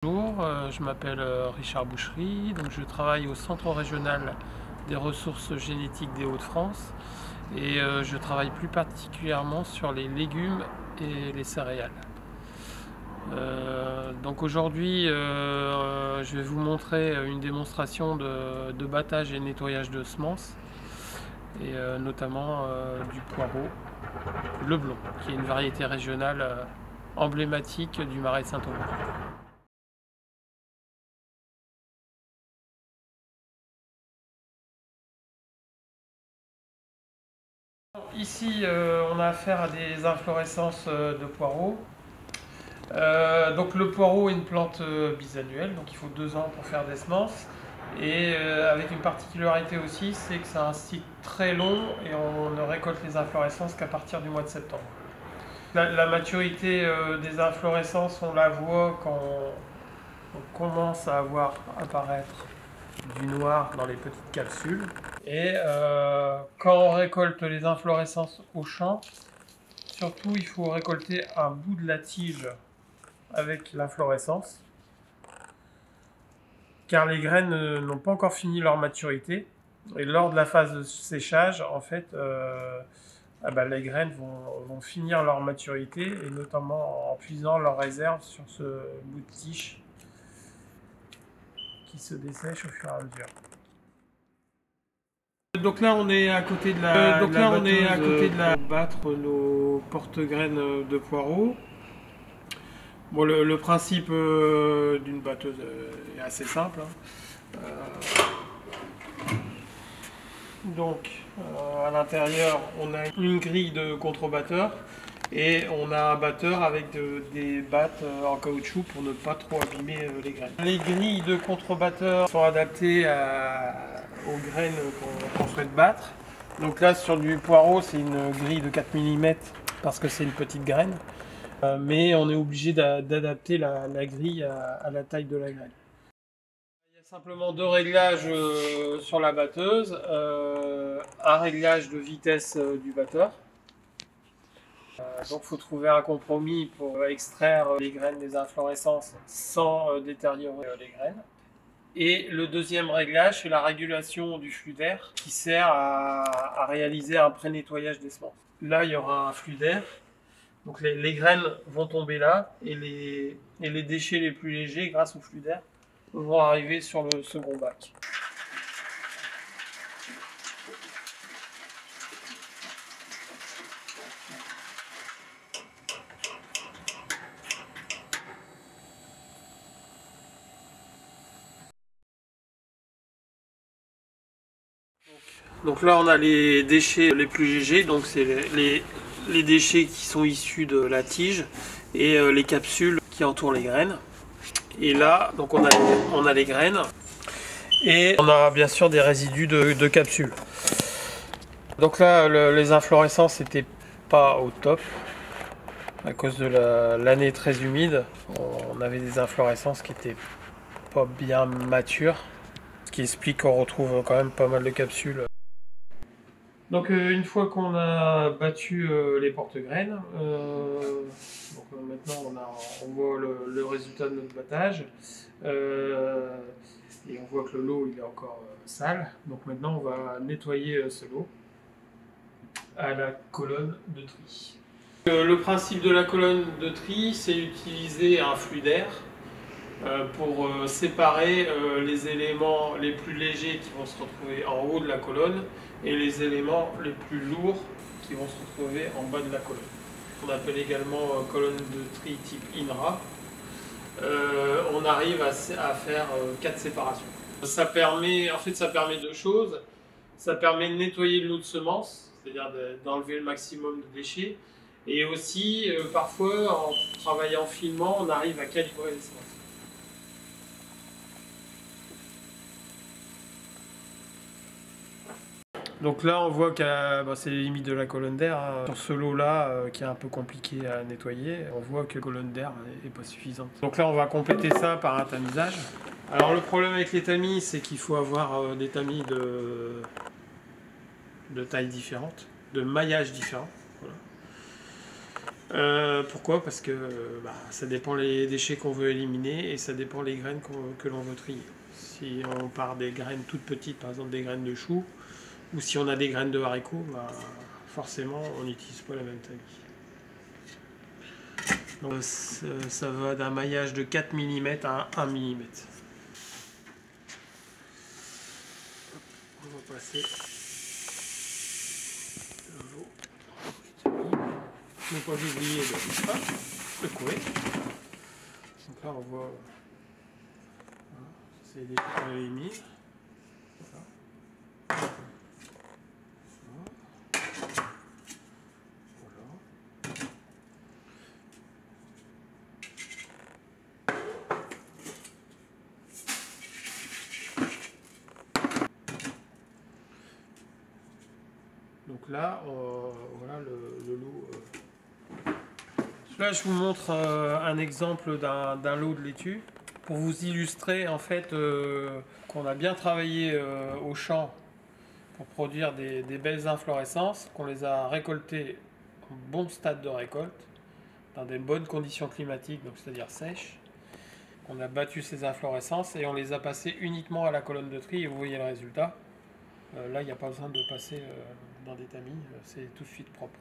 Bonjour, je m'appelle Richard Bouchery, donc je travaille au Centre régional des ressources génétiques des Hauts-de-France et je travaille plus particulièrement sur les légumes et les céréales. Donc aujourd'hui, je vais vous montrer une démonstration de battage et nettoyage de semences et notamment du poireau Leblon, qui est une variété régionale emblématique du Marais de Saint-Aubin. Ici, on a affaire à des inflorescences de poireaux. Donc le poireau est une plante bisannuelle, donc il faut 2 ans pour faire des semences. Et avec une particularité aussi, c'est que c'est un cycle très long et on ne récolte les inflorescences qu'à partir du mois de septembre. La maturité des inflorescences, on la voit quand on commence à voir apparaître du noir dans les petites capsules. Et quand on récolte les inflorescences au champ, surtout il faut récolter un bout de la tige avec l'inflorescence, car les graines n'ont pas encore fini leur maturité. Et lors de la phase de séchage, en fait, les graines vont finir leur maturité, et notamment en puisant leurs réserves sur ce bout de tige qui se dessèche au fur et à mesure. Donc là on est à côté de la battre nos porte-graines de poireaux. Bon, le principe d'une batteuse est assez simple, hein. Donc à l'intérieur on a une grille de contrebatteur et on a un batteur avec des battes en caoutchouc pour ne pas trop abîmer les graines. Les grilles de contrebatteur sont adaptées aux graines qu'on souhaite battre. Donc là sur du poireau c'est une grille de 4 mm parce que c'est une petite graine. Mais on est obligé d'adapter la grille à la taille de la graine. Il y a simplement 2 réglages sur la batteuse. Un réglage de vitesse du batteur. Donc il faut trouver un compromis pour extraire les graines des inflorescences sans détériorer les graines. Et le deuxième réglage, c'est la régulation du flux d'air qui sert à réaliser un pré-nettoyage des semences. Là, il y aura un flux d'air. Donc les graines vont tomber là et les déchets les plus légers, grâce au flux d'air, vont arriver sur le second bac. Donc là on a les déchets les plus légers, donc c'est les déchets qui sont issus de la tige et les capsules qui entourent les graines. Et là donc on a les graines et on a bien sûr des résidus de capsules. Donc là les inflorescences n'étaient pas au top à cause de l'année très humide. On avait des inflorescences qui n'étaient pas bien matures, ce qui explique qu'on retrouve quand même pas mal de capsules. Donc une fois qu'on a battu les porte-graines, maintenant on voit le résultat de notre battage, et on voit que le lot il est encore sale. Donc maintenant on va nettoyer ce lot à la colonne de tri. Le principe de la colonne de tri, c'est utiliser un flux d'air pour séparer les éléments les plus légers qui vont se retrouver en haut de la colonne et les éléments les plus lourds qui vont se retrouver en bas de la colonne. On appelle également colonne de tri type INRA. On arrive à faire 4 séparations. Ça permet 2 choses. Ça permet de nettoyer le lot de semences, c'est-à-dire d'enlever le maximum de déchets. Et aussi, parfois, en travaillant finement, on arrive à calibrer les semences. Donc là on voit que c'est les limites de la colonne d'air, hein. Sur ce lot là qui est un peu compliqué à nettoyer, on voit que la colonne d'air n'est pas suffisante. Donc là on va compléter ça par un tamisage. Alors le problème avec les tamis, c'est qu'il faut avoir des tamis de tailles différentes, de maillages différents. Voilà. Pourquoi? Parce que ça dépend les déchets qu'on veut éliminer et ça dépend les graines que l'on veut trier. Si on part des graines toutes petites, par exemple des graines de choux, ou si on a des graines de haricots, forcément on n'utilise pas la même taille. Donc, ça va d'un maillage de 4 mm à 1 mm. On va passer le veau. Ne pas oublier de secouer. Donc là on voit, voilà, c'est des ligne. Voilà. Donc là, voilà le lot. Là, je vous montre un exemple d'un lot de laitue pour vous illustrer en fait qu'on a bien travaillé au champ pour produire des belles inflorescences, qu'on les a récoltées en bon stade de récolte, dans des bonnes conditions climatiques, donc c'est-à-dire sèches. On a battu ces inflorescences et on les a passées uniquement à la colonne de tri et vous voyez le résultat. Là, il n'y a pas besoin de passer dans des tamis, c'est tout de suite propre.